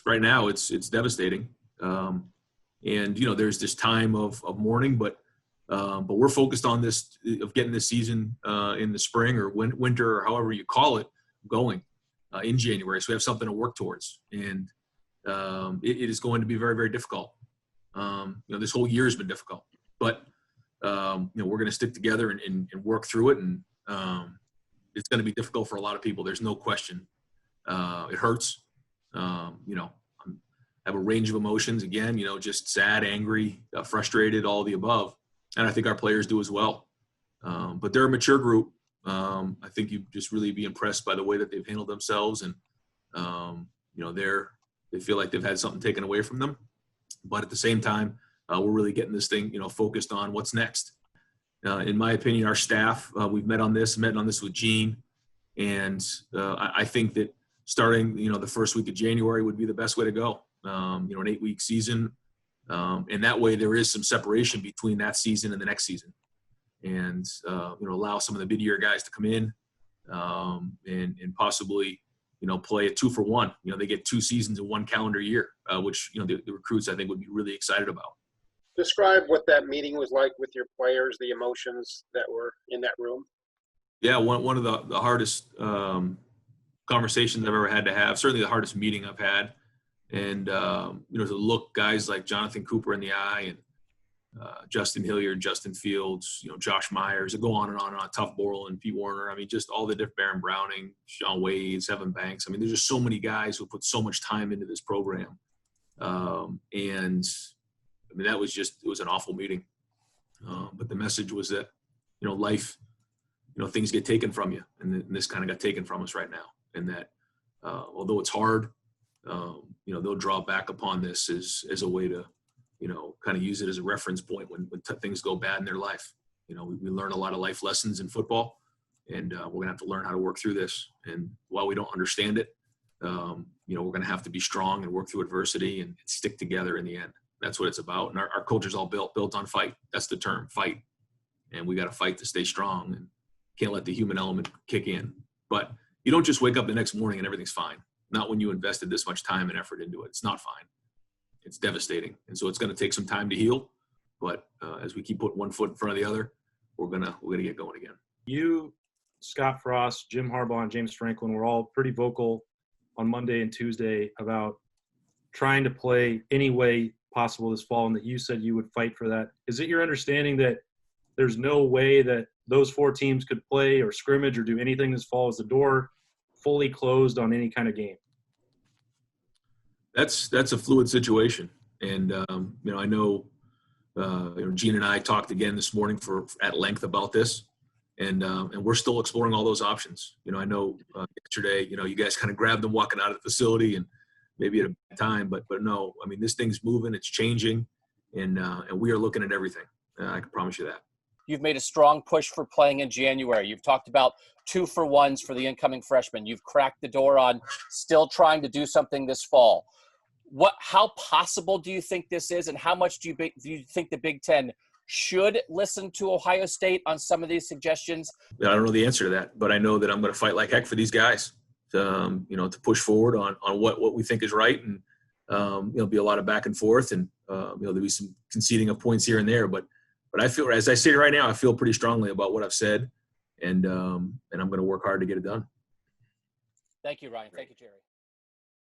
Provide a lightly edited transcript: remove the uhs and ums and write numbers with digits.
right now it's devastating. And there's this time of mourning, but we're focused on this, of getting this season in the spring or winter or however you call it going in January. So we have something to work towards, and it is going to be very, very difficult. This whole year has been difficult, but we're going to stick together and work through it. And it's going to be difficult for a lot of people. There's no question. It hurts. I have a range of emotions again, just sad, angry, frustrated, all the above. And I think our players do as well. But they're a mature group. I think you just really be impressed by the way that they've handled themselves. And, they feel like they've had something taken away from them. But at the same time, we're really getting this thing, focused on what's next. In my opinion, our staff, we've met on this with Gene. And I think that starting, the first week of January would be the best way to go. An 8-week season. And that way there is some separation between that season and the next season. And, allow some of the mid-year guys to come in and possibly, play a 2-for-1. They get 2 seasons in 1 calendar year, which, the recruits I think would be really excited about. Describe what that meeting was like with your players, the emotions that were in that room. Yeah, one of the hardest conversations I've ever had to have, certainly the hardest meeting I've had. And, to look guys like Jonathan Cooper in the eye and Justin Hilliard, Justin Fields, Josh Myers, go on and on and on, Tuff Borland, Pete Warner. I mean, just all the different, Baron Browning, Sean Wade, Evan Banks. I mean, there's just so many guys who put so much time into this program. And I mean, it was an awful meeting. But the message was that, life, things get taken from you. And this kind of got taken from us right now. And that although it's hard, they'll draw back upon this as a way to, kind of use it as a reference point when things go bad in their life. We learn a lot of life lessons in football, and we're going to have to learn how to work through this. And while we don't understand it, we're going to have to be strong and work through adversity and stick together in the end. That's what it's about. And our culture's all built on fight. That's the term, fight. And we got to fight to stay strong and can't let the human element kick in. But you don't just wake up the next morning and everything's fine. Not when you invested this much time and effort into it. It's not fine. It's devastating. And so it's going to take some time to heal. But as we keep putting one foot in front of the other, we're gonna get going again. You, Scott Frost, Jim Harbaugh, and James Franklin were all pretty vocal on Monday and Tuesday about trying to play any way possible this fall, and that you said you would fight for that. Is it your understanding that there's no way that those 4 teams could play or scrimmage or do anything this fall? Is the door fully closed on any kind of game? That's a fluid situation. And, I know, Gene and I talked again this morning at length about this, and we're still exploring all those options. I know yesterday, you guys kind of grabbed them walking out of the facility and maybe at a bad time, but no, I mean, this thing's moving, it's changing, and we are looking at everything. I can promise you that. You've made a strong push for playing in January. You've talked about 2-for-1s for the incoming freshmen. You've cracked the door on still trying to do something this fall. How possible do you think this is, and how much do you think the Big Ten should listen to Ohio State on some of these suggestions? I don't know the answer to that, but I know that I'm going to fight like heck for these guys to push forward on what we think is right. And, be a lot of back and forth, and, there'll be some conceding of points here and there, but I feel, as I say right now, I feel pretty strongly about what I've said, and I'm going to work hard to get it done. Thank you, Ryan. Thank you, Jerry.